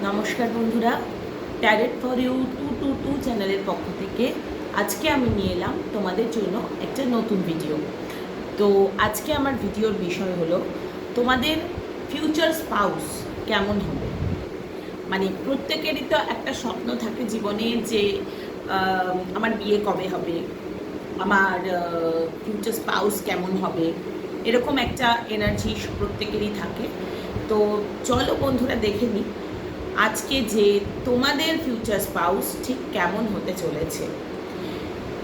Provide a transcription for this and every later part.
নমস্কার বন্ধুরা, tarot for you 222 চ্যানেলের পক্ষ থেকে আজকে আমি নিয়ে এলাম তোমাদের জন্য একটা নতুন ভিডিও। তো আজকে আমার ভিডিওর বিষয় হলো তোমাদের ফিউচার স্পাউস কেমন হবে। মানে প্রত্যেকেরই তো একটা স্বপ্ন থাকে জীবনে যে আমার বিয়ে কবে হবে, আমার ফিউচার স্পাউস কেমন হবে, এরকম একটা এনার্জি প্রত্যেকেরই থাকে। তো চলো বন্ধুরা দেখে নিই আজকে যে তোমাদের ফিউচার স্পাউস ঠিক কেমন হতে চলেছে।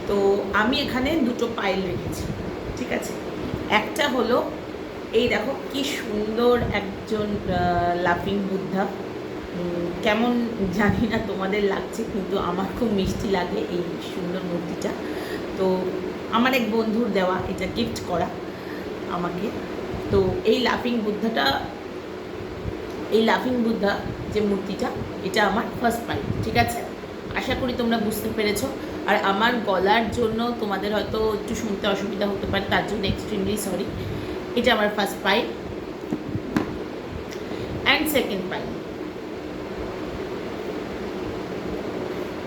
তো আমি এখানে দুটো পাইল রেখেছি, ঠিক আছে। একটা হলো এই দেখো কি সুন্দর একজন লাফিং বুদ্ধা। কেমন জানি না তোমাদের লাগছে, কিন্তু আমার খুব মিষ্টি লাগে এই সুন্দর মূর্তিটা। তো আমার এক বন্ধুর দেওয়া, এটা গিফট করা আমাকে। তো এই লাফিং বুদ্ধা যে মূর্তিটা, এটা আমার ফার্স্ট পাই, ঠিক আছে। আশা করি তোমরা বুঝতে পেরেছো। আর আমার গলার জন্য তোমাদের হয়তো একটু শুনতে অসুবিধা হতে পারে, তার জন্য এক্সট্রিমলি সরি। এটা আমার ফার্স্ট পাই অ্যান্ড সেকেন্ড পাই,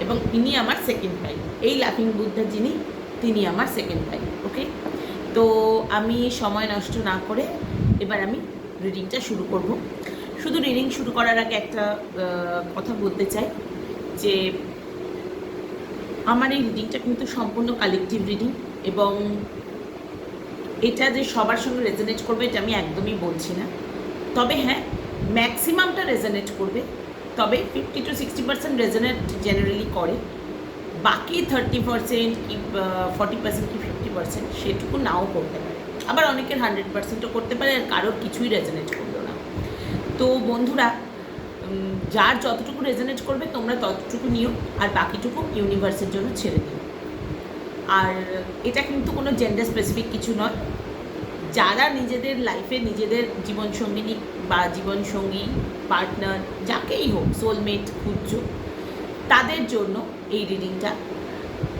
এবং ইনি আমার সেকেন্ড পাই। এই লাফিং বুদ্ধা যিনি, তিনি আমার সেকেন্ড পাই। ওকে, তো আমি সময় নষ্ট না করে এবার আমি রিডিংটা শুরু করব। শুধু রিডিং শুরু করার আগে একটা কথা বলতে চাই যে আমার এই রিডিংটা কিন্তু সম্পূর্ণ কালেকটিভ রিডিং, এবং এটা যে সবার সঙ্গে রেজোনেট করবে এটা আমি একদমই বলছি না। তবে হ্যাঁ, ম্যাক্সিমামটা রেজোনেট করবে, তবে 50-60% রেজোনেট জেনারেলি করে। বাকি 30% কি 40% কি 50% সেটুকু নাও করতে পারে, আবার অনেকের 100%ও করতে পারে, আর কারোর কিছুই রেজোনেট করলো না। তো বন্ধুরা, যার যতটুকু রেজোনেট করবে তোমরা ততটুকু নিও, আর বাকিটুকু ইউনিভার্সের জন্য ছেড়ে দিও। আর এটা কিন্তু কোনো জেন্ডার স্পেসিফিক কিছু নয়। যারা নিজেদের লাইফে নিজেদের জীবনসঙ্গিনী বা জীবনসঙ্গী, পার্টনার, যাকেই হোক, সোলমেট খুঁজছো, তাদের জন্য এই রিডিংটা।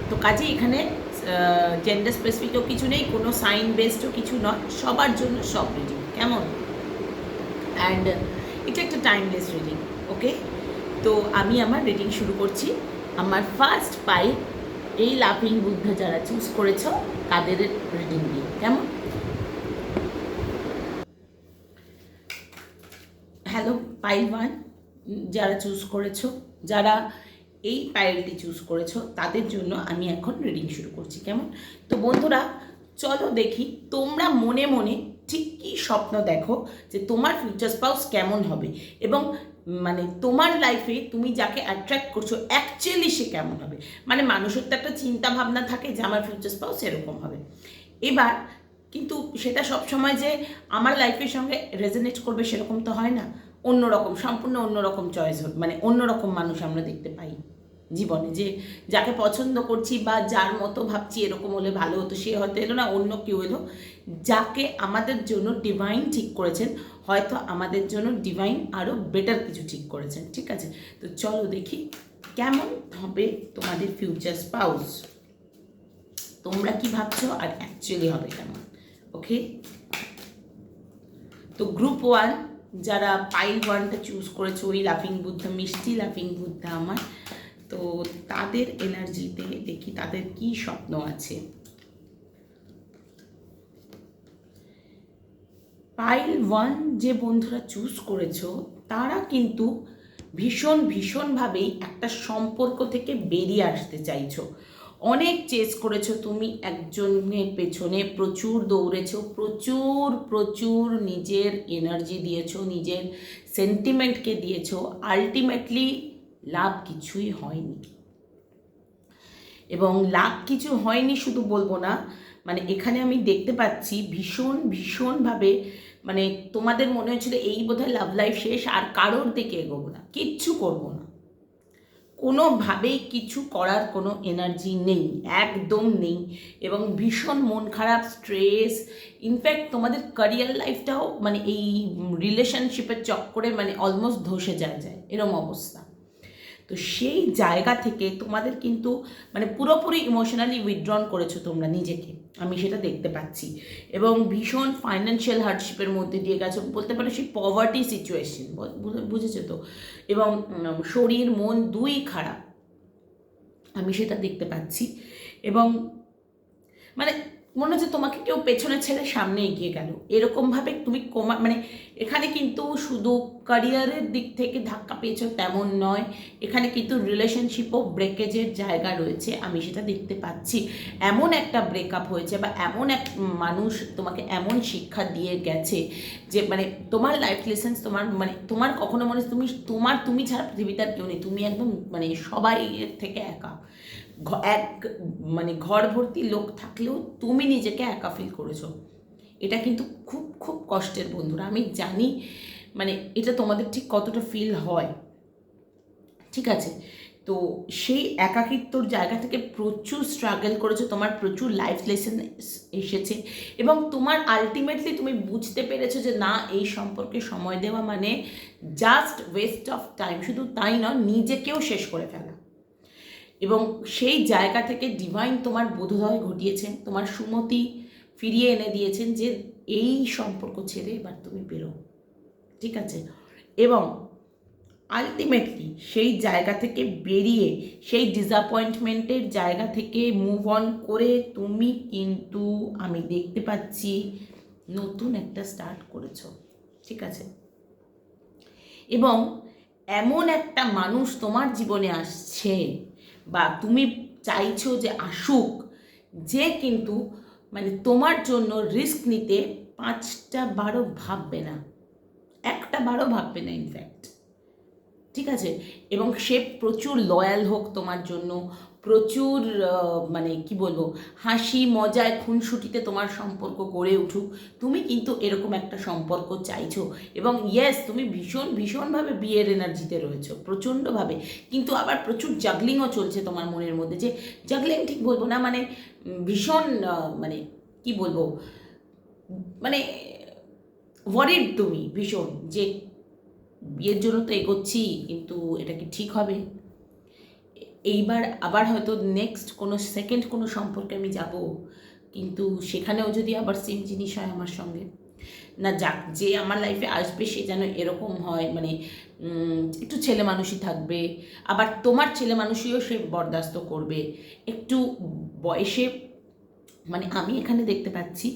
তো কাজে এখানে জেন্ডার স্পেসিফিকও কিছু নেই, কোনো সাইন বেসডও কিছু নয়, সবার জন্য সব রিডিং, কেমন। অ্যান্ড এটা একটা টাইমলেস রিডিং। ওকে, তো আমি আমার রিডিং শুরু করছি। আমার ফার্স্ট পাই এই লাফিং বুদ্ধা যারা চুজ করেছ তাদের রিডিং দিয়ে, কেমন। হ্যালো পাইল 1, যারা চুজ করেছো, যারা এই পাইলটি চুজ করেছো, তাদের জন্য আমি এখন রিডিং শুরু করছি, কেমন। তো বন্ধুরা চলো দেখি তোমরা মনে মনে ঠিক কী স্বপ্ন দেখো যে তোমার ফিউচার স্পাউস কেমন হবে, এবং মানে তোমার লাইফে তুমি যাকে অ্যাট্রাক্ট করছো অ্যাকচুয়ালি সে কেমন হবে। মানে মানুষের তো একটা চিন্তা ভাবনা থাকে যে আমার ফিউচার স্পাউস এরকম হবে। এবার কিন্তু সেটা সবসময় যে আমার লাইফের সঙ্গে রেজোনেট করবে সেরকম তো হয় না। অন্যরকম, সম্পূর্ণ অন্যরকম চয়েস হবে, মানে অন্যরকম মানুষ আমরা দেখতে পাই জীবনে। যে যাকে পছন্দ করছি বা যার মতো ভাবছি এরকম হলে ভালো হতো, সে হয়তো এলো না, অন্য কেউ এলো। যাকে আমাদের জন্য ডিভাইন ঠিক করেছেন, হয়তো আমাদের জন্য ডিভাইন আরও বেটার কিছু ঠিক করেছেন, ঠিক আছে। তো চলো দেখি কেমন হবে তোমাদের ফিউচার স্পাউস, তোমরা কি ভাবছো আর অ্যাকচুয়ালি হবে কেমন। ওকে, তো গ্রুপ 1 যারা পাইল 1টা চুজ করেছো, ওই লাফিং বুদ্ধা, মিষ্টি লাফিং বুদ্ধা আমার, তো তাদের এনার্জিতে দেখি তাদের কি স্বপ্ন আছে। পাইল 1 যে বন্ধুরা চুজ করেছো, তারা কিন্তু ভীষণভাবেই একটা সম্পর্ক থেকে বেরিয়ে আসতে চাইছো। অনেক চেস করেছো তুমি, একজনের পেছনে প্রচুর দৌড়েছো, প্রচুর প্রচুর নিজের এনার্জি দিয়েছো, নিজের সেন্টিমেন্টকে দিয়েছো। আলটিমেটলি লাভ কিছুই হয়নি, এবং লাভ কিছু হয়নি শুধু বলবো না, মানে এখানে আমি দেখতে পাচ্ছি ভীষণভাবে, মানে তোমাদের মনে হচ্ছিল এই বোধহয় লাভ লাইফ শেষ, আর কারোর দিকে এগোবো না, কিচ্ছু করবো না, কোনোভাবেই কিছু করার কোনো এনার্জি নেই, একদম নেই। এবং ভীষণ মন খারাপ, স্ট্রেস, ইনফ্যাক্ট তোমাদের ক্যারিয়ার লাইফটাও মানে এই রিলেশনশিপের চক্করে মানে অলমোস্ট ধসে যায় এরম অবস্থা। তো সেই জায়গা থেকে তোমাদের কিন্তু মানে পুরোপুরি ইমোশনালি উইথড্রন করেছো তোমরা নিজেকে, আমি সেটা দেখতে পাচ্ছি। এবং ভীষণ ফাইন্যান্সিয়াল হার্ডশিপের মধ্যে দিয়ে গেছো, বলতে পারো সেই পভার্টি সিচুয়েশন, বুঝেছো তো। এবং শরীর মন দুই খারাপ, আমি সেটা দেখতে পাচ্ছি। এবং মানে মনে হচ্ছে তোমাকে কেউ পেছনে ছেড়ে সামনে এগিয়ে গেল, এরকমভাবে তুমি মানে এখানে কিন্তু শুধু ক্যারিয়ারের দিক থেকে ধাক্কা পেয়েছো তেমন নয়, এখানে কিন্তু রিলেশনশিপও ব্রেকেজের জায়গা রয়েছে, আমি সেটা দেখতে পাচ্ছি। এমন একটা ব্রেকআপ হয়েছে বা এমন এক মানুষ তোমাকে এমন শিক্ষা দিয়ে গেছে যে মানে তোমার লাইফ লেসেন্স, তোমার কখনো মনে তুমি তুমি ছাড়া পৃথিবীতে আর কেউ নেই, তুমি একদম মানে সবাই এর থেকে একা, এক মানে ঘর ভর্তি লোক থাকলেও তুমি নিজেকে একা ফিল করেছো। এটা কিন্তু খুব খুব কষ্টের বন্ধুরা, আমি জানি মানে এটা তোমাদের ঠিক কতটা ফিল হয়, ঠিক আছে। তো সেই একাকিত্বর জায়গা থেকে প্রচুর স্ট্রাগল করেছো, তোমার প্রচুর লাইফ লেসন এসেছে এবং তোমার আলটিমেটলি তুমি বুঝতে পেরেছো যে না, এই সম্পর্কে সময় দেওয়া মানে জাস্ট ওয়েস্ট অফ টাইম, শুধু তাই নয় নিজেকেও শেষ করে ফেলা। এবং সেই জায়গা থেকে ডিভাইন তোমার বোধোদয় ঘটিয়েছেন, তোমার সুমতি ফিরিয়ে এনে দিয়েছেন যে এই সম্পর্ক ছেড়ে এবার তুমি বেরো, ঠিক আছে। এবং আলটিমেটলি সেই জায়গা থেকে বেরিয়ে, সেই ডিসঅ্যাপয়েন্টমেন্টের জায়গা থেকে মুভ অন করে তুমি কিন্তু আমি দেখতে পাচ্ছি নতুন একটা স্টার্ট করেছো, ঠিক আছে। এবং এমন একটা মানুষ তোমার জীবনে আসছে বা তুমি চাইছো যে আসুক, যে কিন্তু মানে তোমার জন্য রিস্ক নিতে 5টা বারও ভাববে না, একটা বারও ভাববে না ইনফ্যাক্ট, ঠিক আছে। এবং সে প্রচুর লয়াল হোক তোমার জন্য, প্রচুর মানে কি বলবো, হাসি মজায় খুনসুটিতে তোমার সম্পর্ক গড়ে উঠুক, তুমি কিন্তু এরকম একটা সম্পর্ক চাইছো। এবং ইয়েস, তুমি ভীষণভাবে বিয়ের এনার্জিতে রয়েছো প্রচণ্ডভাবে, কিন্তু আবার প্রচুর জাগলিংও চলছে তোমার মনের মধ্যে, যে জাগলিং ঠিক বলবো না, মানে ভীষণ মানে কি বলবো, মানে ওয়ারিড তুমি ভীষণ, যে বিয়ের জন্য তো এগোচ্ছি কিন্তু এটা কি ঠিক হবে, এইবার আবার হয়তো নেক্সট কোনো সেকেন্ড কোনো সম্পর্কে আমি যাব, কিন্তু সেখানেও যদি আবার সেম জিনিস হয় আমার সঙ্গে, না যাক, যে আমার লাইফে আসবে সে যেন এরকম হয়, মানে একটু ছেলে মানুষই থাকবে, আবার তোমার ছেলে মানুষইও সে বরদাস্ত করবে একটু বয়সে, মানে আমি এখানে দেখতে পাচ্ছি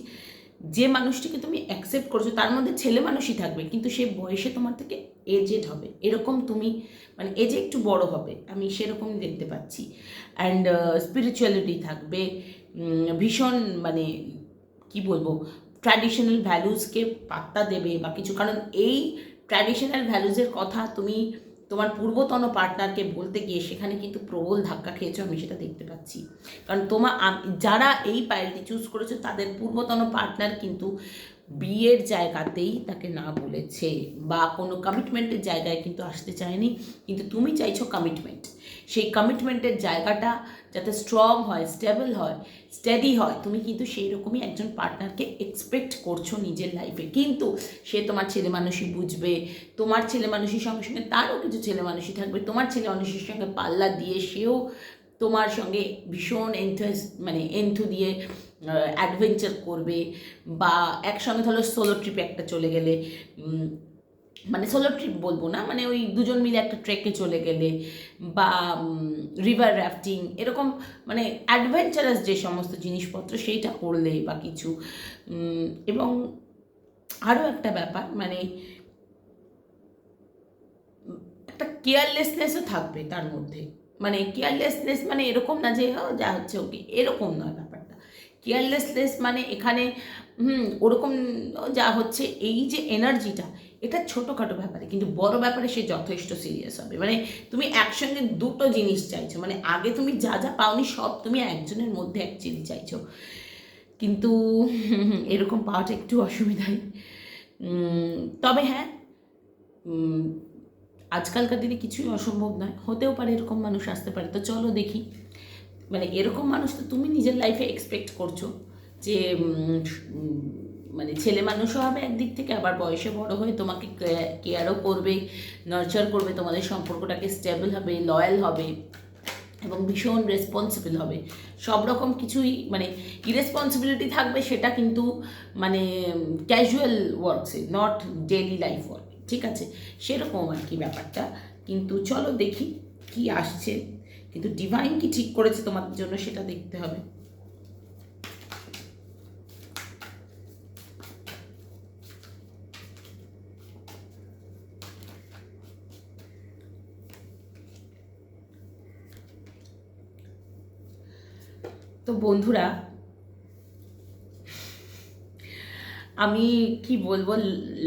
যে মানুষটিকে তুমি অ্যাকসেপ্ট করছো তার মধ্যে ছেলে মানুষই থাকবে, কিন্তু সে বয়সে তোমার থেকে এজেড হবে, এরকম তুমি মানে এজে একটু বড় হবে, আমি সেরকমই দেখতে পাচ্ছি। অ্যান্ড স্পিরিচুয়ালিটি থাকবে, ভীষণ মানে কি বলবো, ট্র্যাডিশনাল ভ্যালুজকে পাত্তা দেবে বা কিছু, কারণ এই ট্র্যাডিশনাল ভ্যালুজের কথা তুমি তোমার পূর্বতন পার্টনারকে বলতে গিয়ে সেখানে কিন্তু প্রবল ধাক্কা খেয়েছো, আমি সেটা দেখতে পাচ্ছি। কারণ যারা এই পাইলটি চুজ করেছো তাদের পূর্বতন পার্টনার কিন্তু বিয়ের জায়গাতেই তাকে না বলেছে বা কোনো কমিটমেন্টের জায়গায় কিন্তু আসতে চায়নি, কিন্তু তুমি চাইছো কমিটমেন্ট, সেই কমিটমেন্টের জায়গাটা যাতে স্ট্রং হয়, স্টেবল হয়, স্টেডি হয়, তুমি কিন্তু সেই রকমই একজন পার্টনারকে এক্সপেক্ট করছো নিজের লাইফে। কিন্তু সে তোমার ছেলে মানুষই বুঝবে, তোমার ছেলে মানুষের সঙ্গে সঙ্গে তারও কিছু ছেলে মানুষই থাকবে, তোমার ছেলে মানুষের সঙ্গে পাল্লা দিয়ে সেও তোমার সঙ্গে ভীষণ এন্থু দিয়ে অ্যাডভেঞ্চার করবে, বা একসঙ্গে ধরো সোলো ট্রিপে একটা চলে গেলে, মানে সোলো ট্রিপ বলবো না, মানে ওই দুজন মিলে একটা ট্রেকে চলে গেলে, বা রিভার রাফটিং, এরকম মানে অ্যাডভেঞ্চারাস যে সমস্ত জিনিসপত্র সেইটা করলে বা কিছু। এবং আরও একটা ব্যাপার, মানে একটা কেয়ারলেসনেসও থাকবে তার মধ্যে, মানে কেয়ারলেসনেস মানে এরকম না যে যা হচ্ছে ওকে, এরকম নয় ব্যাপারটা। কেয়ারলেসনেস মানে এখানে ওরকম যা হচ্ছে, এই যে এনার্জিটা, এটা ছোটোখাটো ব্যাপারে, কিন্তু বড় ব্যাপারে সে যথেষ্ট সিরিয়াস হবে। মানে তুমি একসঙ্গে দুটো জিনিস চাইছো, মানে আগে তুমি যা যা পাওনি সব তুমি একজনের মধ্যে অ্যাকচুয়ালি চাইছো, কিন্তু এরকম পাওয়াটা একটু অসুবিধাই। তবে হ্যাঁ, আজকালকার দিনে কিছুই অসম্ভব নয়, হতেও পারে এরকম মানুষ আসতে পারে, তো চলো দেখি। মানে এরকম মানুষ তো তুমি নিজের লাইফে এক্সপেক্ট করছো যে মানে ছেলে মানুষও হবে একদিক থেকে, আবার বয়সে বড় হয়ে তোমাকে কেয়ারও করবে, নার্চার করবে, তোমাদের সম্পর্কটাকে স্টেবল হবে, লয়াল হবে এবং ভীষণ রেসপন্সিবল হবে। সব রকম কিছুই মানে ইরেসপন্সিবিলিটি থাকবে, সেটা কিন্তু মানে ক্যাজুয়াল ওয়ার্কসে, নট ডেইলি লাইফ ওয়ার্ক, ঠিক আছে? সেরকম আর কি ব্যাপারটা। কিন্তু চলো দেখি কি আসছে, কিন্তু ডিভাইন কি ঠিক করেছে তোমাদের জন্য সেটা দেখতে হবে। তো বন্ধুরা, আমি কি বলবো,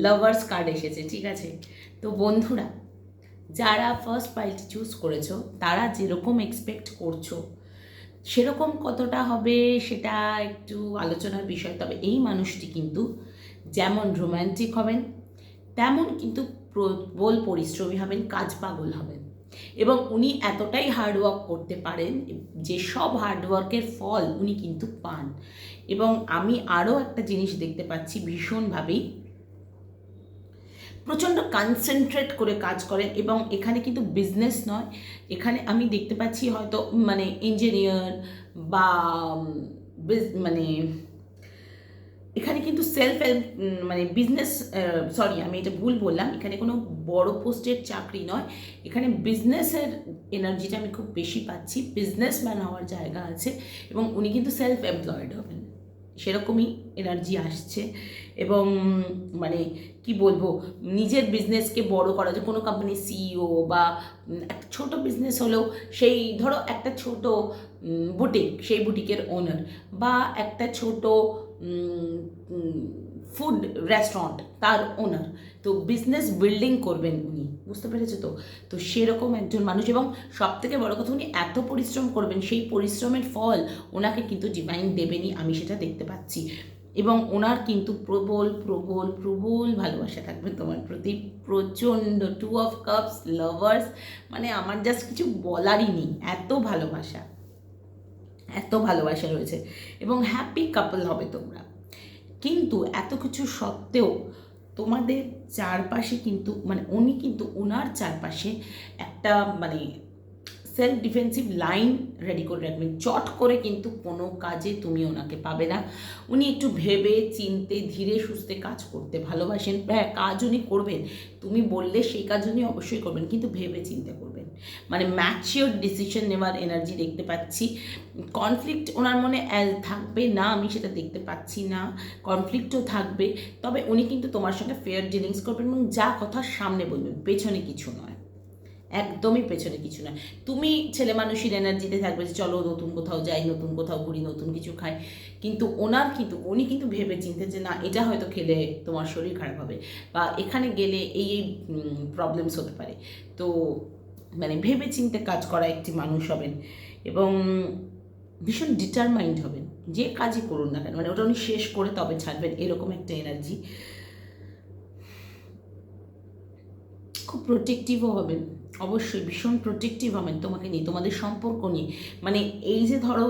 লাভার্স কার্ড এসেছে, ঠিক আছে? তো বন্ধুরা, যারা ফার্স্ট পাইলটি চুজ করেছো তারা যেরকম এক্সপেক্ট করছো সেরকম কতটা হবে সেটা একটু আলোচনার বিষয়। তবে এই মানুষটি কিন্তু যেমন রোম্যান্টিক হবেন, তেমন কিন্তু প্রবল পরিশ্রমী হবেন, কাজ পাগল হবেন, এবং উনি এতটাই হার্ডওয়ার্ক করতে পারেন যে সব হার্ডওয়ার্কের ফল উনি কিন্তু পান। এবং আমি আরও একটা জিনিস দেখতে পাচ্ছি, ভীষণভাবেই প্রচণ্ড কনসেন্ট্রেট করে কাজ করেন। এবং এখানে কিন্তু বিজনেস নয়, এখানে আমি দেখতে পাচ্ছি হয়তো মানে ইঞ্জিনিয়ার বা মানে এখানে কিন্তু সেলফ হেল্প মানে বিজনেস, সরি আমি এটা ভুল বললাম, এখানে কোনো বড় পোস্টের চাকরি নয়, এখানে বিজনেসের এনার্জিটা আমি খুব বেশি পাচ্ছি, বিজনেসম্যান হওয়ার জায়গা আছে, এবং উনি কিন্তু সেলফ এমপ্লয়েড হবেন, সেরকমই এনার্জি আসছে। এবং মানে কি বলবো, নিজের বিজনেসকে বড় করা, যে কোনো কোম্পানির সিইও বা একটা ছোটো বিজনেস হলেও, সেই ধরো একটা ছোট বুটিক, সেই বুটিকের ওনার, বা একটা ছোট ফুড রেস্টুরেন্ট, তার ওনার, তো বিজনেস বিল্ডিং করবেন উনি, বুঝতে পেরেছো তো? তো সেরকম একজন মানুষ, এবং সব থেকে বড় কথা উনি এত পরিশ্রম করবেন, সেই পরিশ্রমের ফল ওনাকে কিন্তু ডিভাইন দেবেনই, আমি সেটা দেখতে পাচ্ছি। এবং ওনার কিন্তু প্রবল প্রবল প্রবল ভালোবাসা থাকবে তোমার প্রতি, প্রচণ্ড। 2 অফ কাপস, লাভার্স, মানে আমার জাস্ট কিছু বলারই নেই, এত ভালোবাসা, এত ভালোবাসা রয়েছে, এবং হ্যাপি কাপল হবে তোমরা। কিন্তু এত কিছু সত্ত্বেও তোমাদের চারপাশে কিন্তু মানে উনি কিন্তু ওনার চারপাশে একটা মানে সেলফ ডিফেন্সিভ লাইন রেডি করে রাখবেন। চট করে কিন্তু কোনো কাজে তুমি ওনাকে পাবে না। উনি একটু ভেবে চিনতে ধীরে সুস্থে কাজ করতে ভালোবাসেন। হ্যাঁ, কাজ উনি করবেন, তুমি বললে সেই কাজ উনি অবশ্যই করবেন, কিন্তু ভেবে চিন্তে করবেন, মানে ম্যাচিওর ডিসিশন নেওয়ার এনার্জি দেখতে পাচ্ছি। কনফ্লিক্ট ওনার মনে থাকবে না, আমি সেটা দেখতে পাচ্ছি না, কনফ্লিক্টও থাকবে, তবে উনি কিন্তু তোমার সঙ্গে ফেয়ার ডিলিংস করবেন, এবং যা কথা সামনে বলবেন, পেছনে কিছু নয়, একদমই পেছনে কিছু নয়। তুমি ছেলে মানুষের এনার্জিতে থাকবে যে চলো নতুন কোথাও যাই, নতুন কোথাও ঘুরি, নতুন কিছু খাই, কিন্তু উনি কিন্তু ভেবে চিনতে যে না, এটা হয়তো খেলে তোমার শরীর খারাপ হবে, বা এখানে গেলে এই এই প্রবলেমস হতে পারে। তো মানে ভেবে চিনতে কাজ করা একটি মানুষ হবেন, এবং ভীষণ ডিটারমাইন্ড হবেন, যে কাজই করুন না কেন, মানে ওটা উনি শেষ করে তবে ছাড়বেন, এরকম একটা এনার্জি। খুব প্রোটেক্টিভও হবেন, অবশ্যই ভীষণ প্রোটেক্টিভ হবেন তোমাকে নিয়ে, তোমাদের সম্পর্ক নিয়ে। মানে এই যে ধরো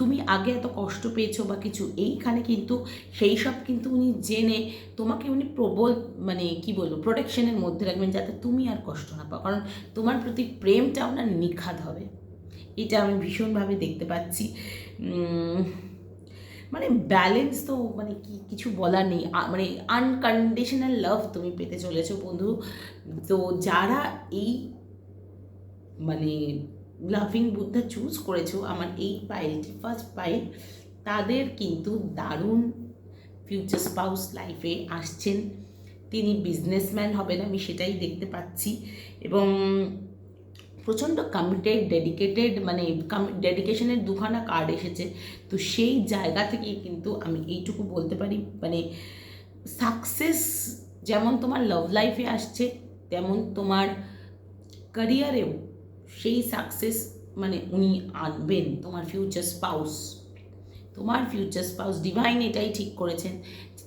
তুমি আগে এত কষ্ট পেয়েছো বা কিছু, এইখানে কিন্তু সেই সব কিন্তু উনি জেনে তোমাকে উনি প্রবল মানে কি বলবো প্রোটেকশনের মধ্যে রাখবেন, যাতে তুমি আর কষ্ট না পাও, কারণ তোমার প্রতি প্রেমটা ওনার নিখাদ হবে, এটা আমি ভীষণভাবে দেখতে পাচ্ছি। মানে ব্যালেন্স তো মানে কি কিছু বলার নেই, মানে আনকন্ডিশনাল লাভ তুমি পেতে চলেছো বন্ধু। তো যারা এই মানে লাভিং বুদ্ধা চুজ করেছো, আমার এই পাইলটি ফার্স্ট পাইল, তাদের কিন্তু দারুণ ফিউচার স্পাউস লাইফে আসছেন। তিনি বিজনেসম্যান হবেন, আমি সেটাই দেখতে পাচ্ছি, এবং প্রচণ্ড কমিটেড, ডেডিকেটেড, মানে ডেডিকেশনের দুখানা কার্ড এসেছে। তো সেই জায়গা থেকে কিন্তু আমি এইটুকু বলতে পারি, মানে সাকসেস যেমন তোমার লাভ লাইফে আসছে, তেমন তোমার ক্যারিয়ারেও সেই সাকসেস মানে উনি আনবেন, তোমার ফিউচার স্পাউস, তোমার ফিউচার স্পাউস। ডিভাইন এটাই ঠিক করেছেন,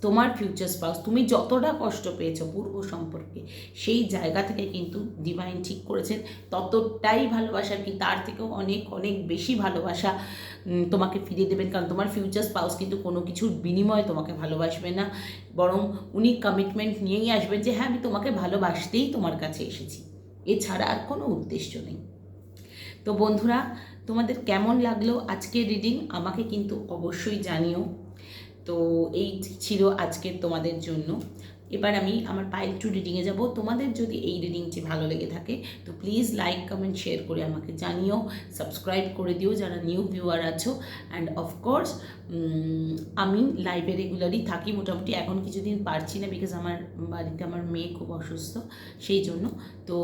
তোমার ফিউচার স্পাউস, তুমি যতটা কষ্ট পেয়েছো পূর্ব সম্পর্কে, সেই জায়গা থেকে কিন্তু ডিভাইন ঠিক করেছেন ততটাই ভালোবাসা, কি তার থেকেও অনেক অনেক বেশি ভালোবাসা তোমাকে ফিরিয়ে দেবেন। কারণ তোমার ফিউচার স্পাউস কিন্তু কোনো কিছুর বিনিময়ে তোমাকে ভালোবাসবে না, বরং উনি কমিটমেন্ট নিয়েই আসবেন যে হ্যাঁ আমি তোমাকে ভালোবাসতেই তোমার কাছে এসেছি, এছাড়া আর কোনো উদ্দেশ্য নেই। তো বন্ধুরা, তোমাদের কেমন লাগলো আজকের রিডিং আমাকে কিন্তু অবশ্যই জানিও। তো এই ছিল আজকের তোমাদের জন্য। এবার আমি আমার পাইল 2 রিডিংয়ে যাব। তোমাদের যদি এই রিডিংটি ভালো লেগে থাকে তো প্লিজ লাইক কমেন্ট শেয়ার করে আমাকে জানিও, সাবস্ক্রাইব করে দিও যারা নিউ ভিউয়ার আছো। অ্যান্ড অফকোর্স আমি লাইভে রেগুলারই থাকি, মোটামুটি এখন কিছুদিন পারছি না বিকজ আমার বাড়িতে আমার মেয়ে খুব অসুস্থ, সেই জন্য। তো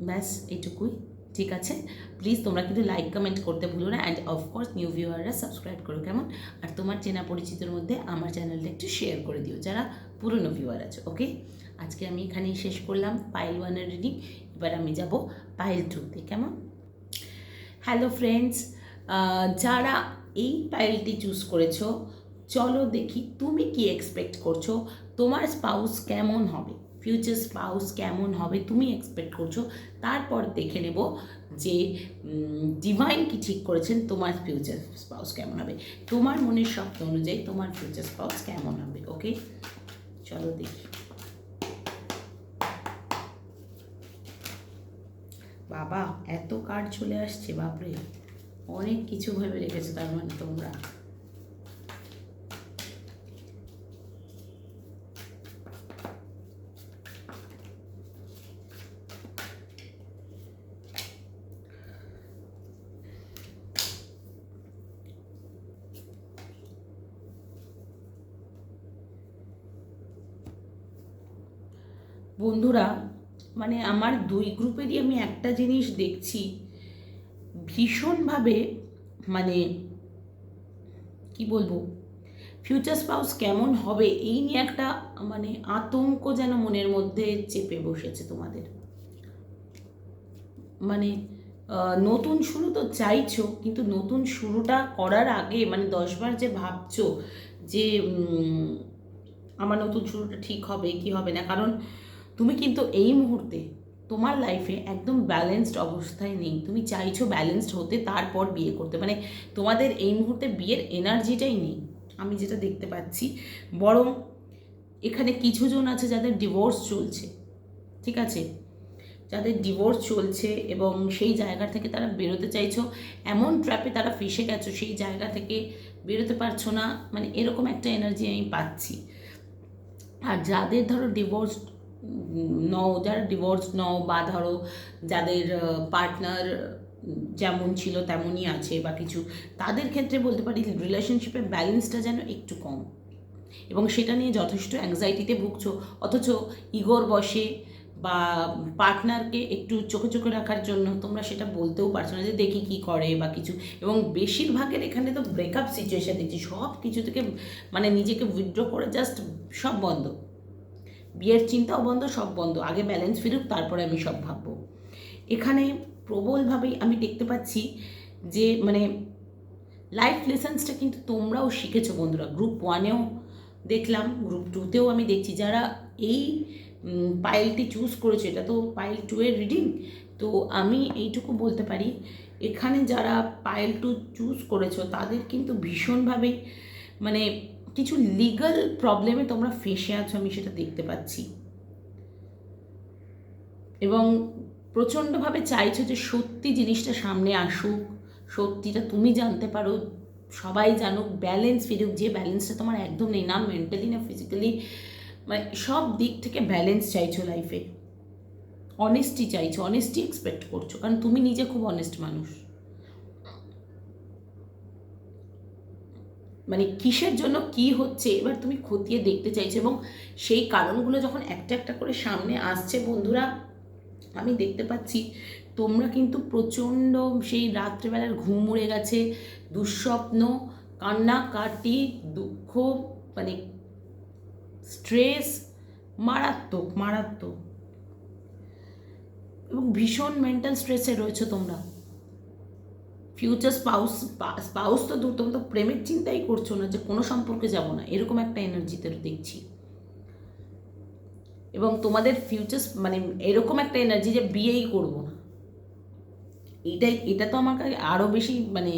ব্যাস এইটুকুই, ঠিক আছে? প্লিজ তোমরা কিন্তু লাইক কমেন্ট করতে ভুলো না, অ্যান্ড অফকোর্স নিউ ভিউয়াররা সাবস্ক্রাইব করো, কেমন? আর তোমার চেনা পরিচিতর মধ্যে আমার চ্যানেলটা একটু শেয়ার করে দিও যারা পুরনো ভিউয়ার আছে, ওকে? আজকে আমি এখানেই শেষ করলাম পাইল 1-এর রিডিং। এবার আমি যাব পাইল 2-তে, কেমন? হ্যালো ফ্রেন্ডস, যারা এই পাইলটি চুজ করেছো, চলো দেখি তুমি কি এক্সপেক্ট করছো, তোমার স্পাউস কেমন হবে, ফিউচার স্পাউস কেমন হবে তুমি এক্সপেক্ট করছো। তারপর দেখে নেব যে ডিভাইন কি ঠিক করেছেন, তোমার ফিউচার স্পাউস কেমন হবে, তোমার মনের শক্ত অনুযায়ী তোমার ফিউচার স্পাউস কেমন হবে, ওকে? চলো দেখি। বাবা, এত কার্ড চলে আসছে, বাপরে, অনেক কিছু ভেবে রেখেছো তার মানে তোমরা। বন্ধুরা, মানে আমার দুই গ্রুপেরই আমি একটা জিনিস দেখছি, ভীষণভাবে মানে কি বলবো, ফিউচার স্পাউস কেমন হবে এই নিয়ে একটা মানে আতঙ্ক যেন মনের মধ্যে চেপে বসেছে তোমাদের। মানে নতুন শুরু তো চাইছো, কিন্তু নতুন শুরুটা করার আগে মানে 10বার যে ভাবছো যে আমার নতুন শুরুটা ঠিক হবে কি হবে না। কারণ তুমি কিন্তু এই মুহূর্তে তোমার লাইফে একদম ব্যালেন্সড অবস্থায় নেই, তুমি চাইছো ব্যালেন্সড হতে তারপর বিয়ে করতে, মানে তোমাদের এই মুহূর্তে বিয়ের এনার্জিটাই নেই আমি যেটা দেখতে পাচ্ছি। বরং এখানে কিছু জন আছে যাদের ডিভোর্স চলছে, ঠিক আছে, যাদের ডিভোর্স চলছে এবং সেই জায়গা থেকে তারা বেরোতে চাইছো, এমন ট্র্যাপে তারা ফেসে গেছো সেই জায়গা থেকে বেরোতে পারছো না, মানে এরকম একটা এনার্জি আমি পাচ্ছি। আর যাদের ধরো ডিভোর্স নও, যারা ডিভোর্স নও, বা ধরো যাদের পার্টনার যেমন ছিল তেমনই আছে বা কিছু, তাদের ক্ষেত্রে বলতে পারি রিলেশনশিপের ব্যালেন্সটা যেন একটু কম, এবং সেটা নিয়ে যথেষ্ট অ্যাংজাইটিতে ভুগছো। অথচ ইগোর বশে বা পার্টনারকে একটু চোখে চোখে রাখার জন্য তোমরা সেটা বলতেও পারছো না যে দেখি কি করে বা কিছু। এবং বেশিরভাগের এখানে তো ব্রেকআপ সিচুয়েশান দেখছি, সব কিছু থেকে মানে নিজেকে উইথড্র করে জাস্ট সব বন্ধ, বিয়ের চিন্তাও বন্ধ, সব বন্ধ, আগে ব্যালেন্স ফিরুক তারপরে আমি সব ভাববো। এখানে প্রবলভাবেই আমি দেখতে পাচ্ছি যে মানে লাইফ লেসেন্সটা কিন্তু তোমরাও শিখেছো বন্ধুরা। গ্রুপ 1-এও দেখলাম, গ্রুপ 2-তেও আমি দেখছি যারা এই পাইলটি চুজ করেছে, এটা তো পাইল 2-এর রিডিং। তো আমি এইটুকু বলতে পারি, এখানে যারা পাইল 2 চুজ করেছো তাদের কিন্তু ভীষণভাবেই মানে কিছু লিগাল প্রবলেমে তোমরা ফেসে আছো, আমি সেটা দেখতে পাচ্ছি। এবং প্রচণ্ডভাবে চাইছো যে সত্যি জিনিসটা সামনে আসুক, সত্যিটা তুমি জানতে পারো, সবাই জানুক, ব্যালেন্স ফিরুক, যে ব্যালেন্সটা তোমার একদম নেই, না মেন্টালি না ফিজিক্যালি, মানে সব দিক থেকে ব্যালেন্স চাইছো লাইফে। অনেস্টি চাইছো, অনেস্টি এক্সপেক্ট করছো, কারণ তুমি নিজে খুব অনেস্ট মানুষ। মানে কিসের জন্য কি হচ্ছে এবার তুমি খতিয়ে দেখতে চাইছো, এবং সেই কারণগুলো যখন একটা একটা করে সামনে আসছে বন্ধুরা, আমি দেখতে পাচ্ছি তোমরা কিন্তু প্রচণ্ড সেই রাত্রেবেলার ঘুম উড়ে গেছে, দুঃস্বপ্ন, কান্নাকাটি, দুঃখ, মানে স্ট্রেস মারাত্মক মারাত্মক, এবং ভীষণ মেন্টাল স্ট্রেসে রয়েছে তোমরা। ফিউচার স্পাউস, স্পাউস তো তোমরা তো প্রেমের চিন্তাই করছো না, যে কোনো সম্পর্কে যাব না, এরকম একটা এনার্জিতে দেখছি। এবং তোমাদের ফিউচার মানে এরকম একটা এনার্জি যে বিয়েই করবো না, এটা তো আমার কাছে আরও বেশি মানে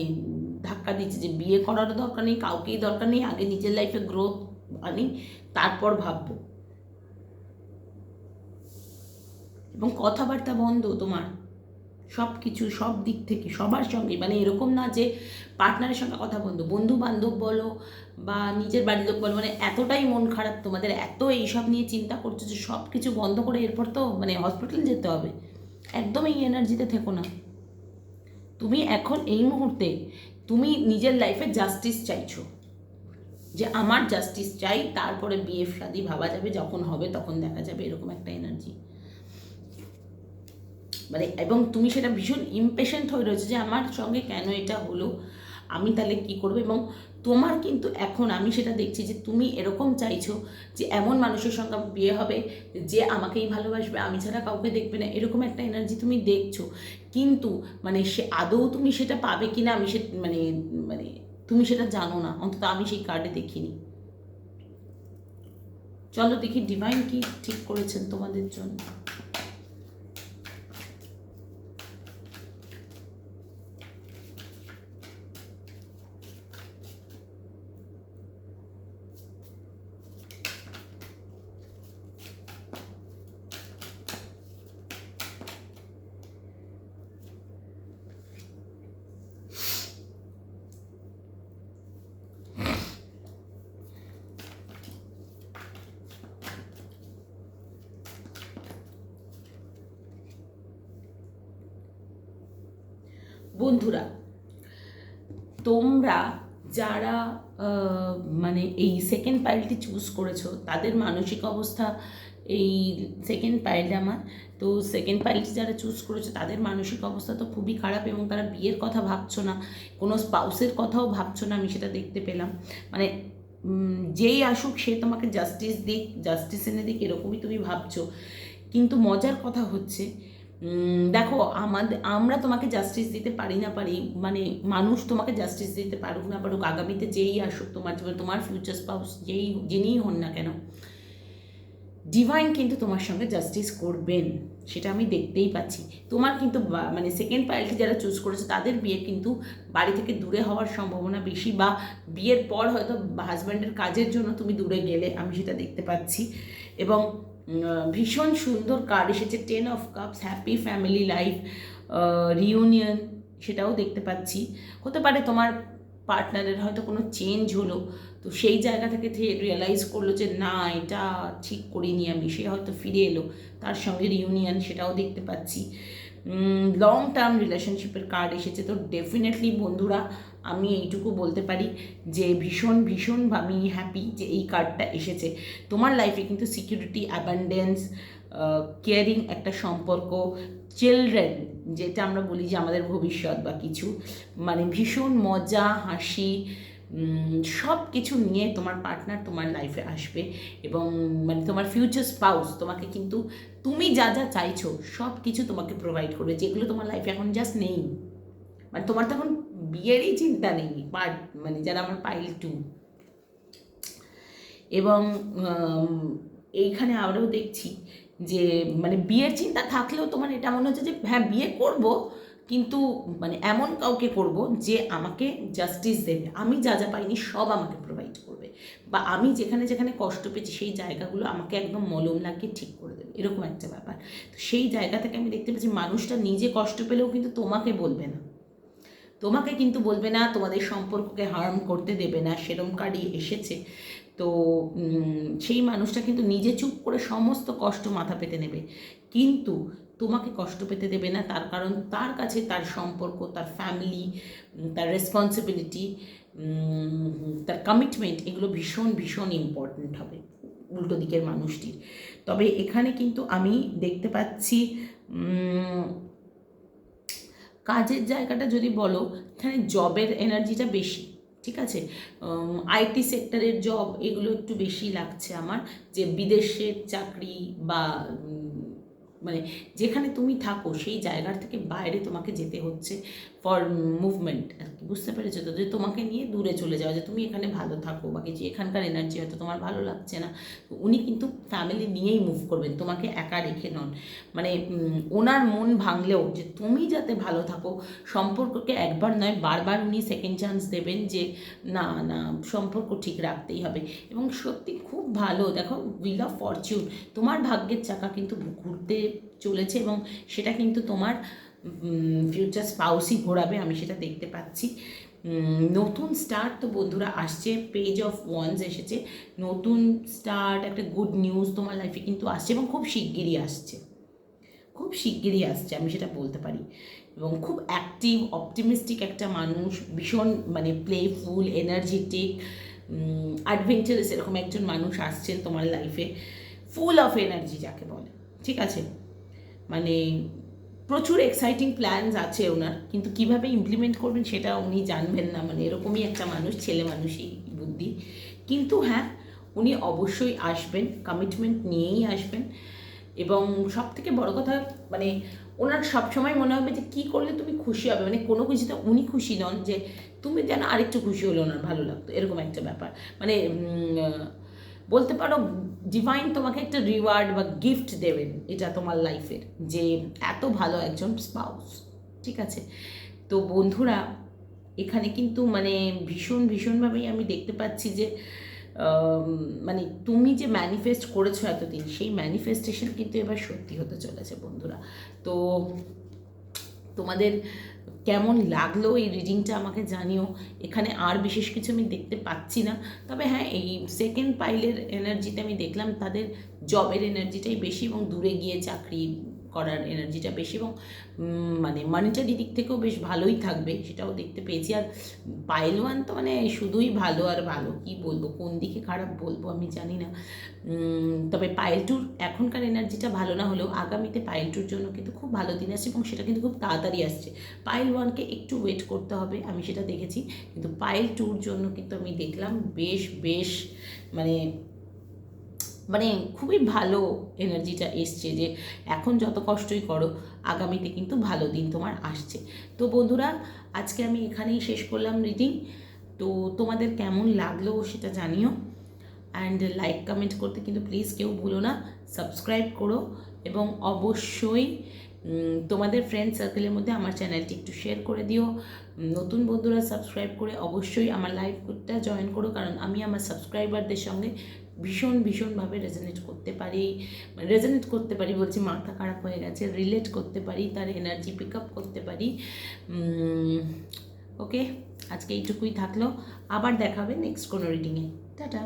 ধাক্কা দিচ্ছে, যে বিয়ে করারও দরকার নেই, কাউকেই দরকার নেই, আগে নিজের লাইফে গ্রোথ আনি, তারপর ভাববো। এবং কথাবার্তা বন্ধ তোমার, সব কিছু সব দিক থেকে সবার সঙ্গে, মানে এরকম না যে পার্টনারের সঙ্গে কথা বন্ধ, বন্ধু বান্ধব বলো বা নিজের বাড়ির লোক বলো, মানে এতটাই মন খারাপ তোমাদের, এত এইসব নিয়ে চিন্তা করছো যে সব কিছু বন্ধ করে এরপর তো মানে হসপিটাল যেতে হবে। একদম এই এনার্জিতে থেকো না। তুমি এখন এই মুহূর্তে তুমি নিজের লাইফে জাস্টিস চাইছো, যে আমার জাস্টিস চাই, তারপরে বিয়ে শাদী ভাবা যাবে, যখন হবে তখন দেখা যাবে, এরকম একটা এনার্জি। মানে এবং তুমি সেটা ভীষণ ইমপেশেন্ট হয়ে রয়েছে যে আমার সঙ্গে কেন এটা হলো, আমি তাহলে কি করবো। এবং তোমার কিন্তু এখন আমি সেটা দেখছি যে তুমি এরকম চাইছো যে এমন মানুষের সঙ্গে বিয়ে হবে যে আমাকেই ভালোবাসবে, আমি ছাড়া কাউকে দেখবে না, এরকম একটা এনার্জি তুমি দেখছো। কিন্তু মানে সে আদৌ তুমি সেটা পাবে কি না, আমি সে মানে মানে তুমি সেটা জানো না, অন্তত আমি সেই কার্ডে দেখিনি। চলো দেখি ডিভাইন কি ঠিক করেছেন তোমাদের জন্য। বন্ধুরা, তোমরা যারা মানে এই সেকেন্ড পাইলটি চুজ করেছো, তাদের মানসিক অবস্থা, এই সেকেন্ড পাইলটা আমার, তো সেকেন্ড পাইলটি যারা চুজ করেছো তাদের মানসিক অবস্থা তো খুবই খারাপ, এবং তারা বিয়ের কথা ভাবছো না, কোনো স্পাউসের কথাও ভাবছো না, আমি সেটা দেখতে পেলাম। মানে যেই আসুক সে তোমাকে জাস্টিস দিক, জাস্টিস এনে দিক, এরকমই তুমি ভাবছো। কিন্তু মজার কথা হচ্ছে, দেখো আমরা তোমাকে জাস্টিস দিতে পারি না পারি, মানে মানুষ তোমাকে জাস্টিস দিতে পারুক না পারুক, আগামীতে যেই আসুক তোমার জীবনে, তোমার ফিউচার স্পাউস যিনিই হন না কেন, ডিভাইন কিন্তু তোমার সঙ্গে জাস্টিস করবেন, সেটা আমি দেখতেই পাচ্ছি। তোমার কিন্তু মানে সেকেন্ড পাইলটি যারা চুজ করেছে তাদের বিয়ে কিন্তু বাড়ি থেকে দূরে হওয়ার সম্ভাবনা বেশি, বা বিয়ের পর হয়তো হাজব্যান্ডের কাজের জন্য তুমি দূরে গেলে, আমি সেটা দেখতে পাচ্ছি। এবং ভীষণ সুন্দর কার্ড এসেছে 10 of cups, happy family life, reunion, সেটাও দেখতে পাচ্ছি। হতে পারে তোমার পার্টনারের হয়তো কোনো চেঞ্জ হলো, তো সেই জায়গা থেকে রিয়েলাইজ করলো যে না এটা ঠিক করিনি আমি, সে হয়তো ফিরে এলো, তার সঙ্গে রিউনিয়ন, সেটাও দেখতে পাচ্ছি। লং টার্ম রিলেশনশিপের কার্ড এসেছে, তো ডেফিনেটলি বন্ধুরা আমি এইটুকু বলতে পারি যে ভীষণ ভীষণ আমি হ্যাপি যে এই কার্ডটা এসেছে। তোমার লাইফে কিন্তু সিকিউরিটি, অ্যাবান্ডেন্স, কেয়ারিং একটা সম্পর্ক, চিলড্রেন, যেটা আমরা বলি যে আমাদের ভবিষ্যৎ বা কিছু, মানে ভীষণ মজা হাসি সব কিছু নিয়ে তোমার পার্টনার তোমার লাইফে আসবে। এবং মানে তোমার ফিউচার স্পাউস তোমাকে কিন্তু তুমি যা যা চাইছো সব কিছু তোমাকে প্রোভাইড করবে, যেগুলো তোমার লাইফে এখন জাস্ট নেই। মানে তোমার তখন বিয়েরই চিন্তা নেই, মানে যারা আমার পাইল 2। এবং এইখানে আবারও দেখছি যে মানে বিয়ের চিন্তা থাকলেও তোমার এটা মনে হচ্ছে যে হ্যাঁ বিয়ে করব, কিন্তু মানে এমন কাউকে করব যে আমাকে জাস্টিস দেবে, আমি যা যা পাইনি সব আমাকে প্রোভাইড করবে, বা আমি যেখানে যেখানে কষ্ট পেয়েছি সেই জায়গাগুলো আমাকে একদম মলম লাগিয়ে ঠিক করে দেবে, এরকম একটা ব্যাপার। তো সেই জায়গা থেকে আমি দেখতে পাচ্ছি মানুষটা নিজে কষ্ট পেলেও কিন্তু তোমাকে বলবে না, তোমাকে কিন্তু বলবে না, তোমাদের সম্পর্ককে হার্ম করতে দেবে না, সেরম কার্ডই এসেছে। তো সেই মানুষটা কিন্তু নিজে চুপ করে সমস্ত কষ্ট মাথা পেতে নেবে, কিন্তু তোমাকে কষ্ট পেতে দেবে না, তার কারণ তার কাছে তার সম্পর্ক, তার ফ্যামিলি, তার রেসপন্সিবিলিটি, তার কমিটমেন্ট, এগুলো ভীষণ ভীষণ ইম্পর্ট্যান্ট হবে উল্টো দিকের মানুষটির। তবে এখানে কিন্তু আমি দেখতে পাচ্ছি কাজের জায়গাটা যদি বলো, এখানে জবের এনার্জিটা বেশি, ঠিক আছে। আইটি সেক্টরের জব এগুলো একটু বেশি লাগছে আমার, যে বিদেশের চাকরি বা মানে যেখানে তুমি থাকো সেই জায়গার থেকে বাইরে তোমাকে যেতে হচ্ছে ফর মুভমেন্ট আর কি, বুঝতে পেরেছো তো? যে তোমাকে নিয়ে দূরে চলে যাওয়া, যে তুমি এখানে ভালো থাকো বা কিছু, এখানকার এনার্জি হয়তো তোমার ভালো লাগছে না। উনি কিন্তু ফ্যামিলি নিয়েই মুভ করবেন, তোমাকে একা রেখে নন। মানে ওনার মন ভাঙলেও যে তুমি যাতে ভালো থাকো, সম্পর্ককে একবার নয় বারবার উনি সেকেন্ড চান্স দেবেন, যে না না সম্পর্ক ঠিক রাখতেই হবে। এবং সত্যি খুব ভালো, দেখো হুইল অফ ফরচুন, তোমার ভাগ্যের চাকা কিন্তু ঘুরতে চলেছে এবং সেটা কিন্তু তোমার ফিউচার স্পাউসই ঘোরাবে, আমি সেটা দেখতে পাচ্ছি। নতুন স্টার্ট তো বন্ধুরা আসছে, পেজ অফ ওয়ান্স এসেছে, নতুন স্টার্ট, একটা গুড নিউজ তোমার লাইফে কিন্তু আসছে এবং খুব শিগগিরই আসছে, খুব শিগগিরই আসছে, আমি সেটা বলতে পারি। এবং খুব অ্যাক্টিভ অপটিমিস্টিক একটা মানুষ, ভীষণ মানে প্লেফুল, এনার্জেটিক, অ্যাডভেঞ্চারাস এরকম একজন মানুষ আসছেন তোমার লাইফে, ফুল অফ এনার্জি যাকে বলে, ঠিক আছে? মানে প্রচুর এক্সাইটিং প্ল্যানস আছে ওনার, কিন্তু কিভাবে ইমপ্লিমেন্ট করবেন সেটা উনি জানবেন না, মানে এরকমই একটা মানুষ, ছেলে মানুষই বুদ্ধি। কিন্তু হ্যাঁ, উনি অবশ্যই আসবেন, কমিটমেন্ট নিয়েই আসবেন। এবং সব থেকে বড় কথা, মানে ওনার সবসময় মনে হবে যে কী করলে তুমি খুশি হবে, মানে কোনো কিছুতে উনি খুশি নন, যে তুমি যেন আরেকটু খুশি হলে ওনার ভালো লাগতো, এরকম একটা ব্যাপার। মানে বলতে পারো ডিভাইন তোমাকে একটা রিওয়ার্ড বা গিফট দেবেন এটা তোমার লাইফের, যে এত ভালো একজন স্পাউস, ঠিক আছে? তো বন্ধুরা, এখানে কিন্তু মানে ভীষণভাবেই আমি দেখতে পাচ্ছি যে মানে তুমি যে ম্যানিফেস্ট করেছো এতদিন, সেই ম্যানিফেস্টেশন কিন্তু এবার সত্যি হতে চলেছে বন্ধুরা। তো তোমাদের কেমন লাগলো এই রিডিংটা আমাকে জানিও। এখানে আর বিশেষ কিছু আমি দেখতে পাচ্ছি না, তবে হ্যাঁ এই সেকেন্ড পাইলের এনার্জিতে আমি দেখলাম তাদের জবের এনার্জিটাই বেশি এবং দূরে গিয়ে চাকরি করার এনার্জিটা বেশি, এবং মানে মানিটারি দিক থেকেও বেশ ভালোই থাকবে সেটাও দেখতে পেয়েছি। আর পাইল ওয়ান তো মানে শুধুই ভালো আর ভালো, কি বলবো, কোন দিকে খারাপ বলবো আমি জানি না। তবে পাইল টুর এখনকার এনার্জিটা ভালো না হলেও আগামীতে পাইল টুর জন্য কিন্তু খুব ভালো দিন আসছে এবং সেটা কিন্তু খুব তাড়াতাড়ি আসছে। পাইল ওয়ানকে একটু ওয়েট করতে হবে, আমি সেটা দেখেছি, কিন্তু পাইল টুর জন্য কিন্তু আমি দেখলাম বেশ মানে মানে খুবই ভালো এনার্জিটা এসছে, যে এখন যত কষ্টই করো আগামীতে কিন্তু ভালো দিন তোমার আসছে। তো বন্ধুরা, আজকে আমি এখানেই শেষ করলাম রিডিং। তো তোমাদের কেমন লাগলো সেটা জানিও, অ্যান্ড লাইক কমেন্ট করতে কিন্তু প্লিজ কেউ ভুলো না, সাবস্ক্রাইব করো এবং অবশ্যই তোমাদের ফ্রেন্ড সার্কেলের মধ্যে আমার চ্যানেলটি একটু শেয়ার করে দিও। নতুন বন্ধুরা সাবস্ক্রাইব করে অবশ্যই আমার লাইভ গ্রুপটা জয়েন করো, কারণ আমি আমার সাবস্ক্রাইবারদের সঙ্গে ভীষণভাবে রেজনেট করতে পারি বলছি, মাথা খারাপ হয়ে গেছে, রিলেট করতে পারি, তার এনার্জি পিক আপ করতে পারি। ওকে, আজকে এইটুকুই থাকলো, আবার দেখাবে নেক্সট কোনো রিডিংয়ে। টাটা।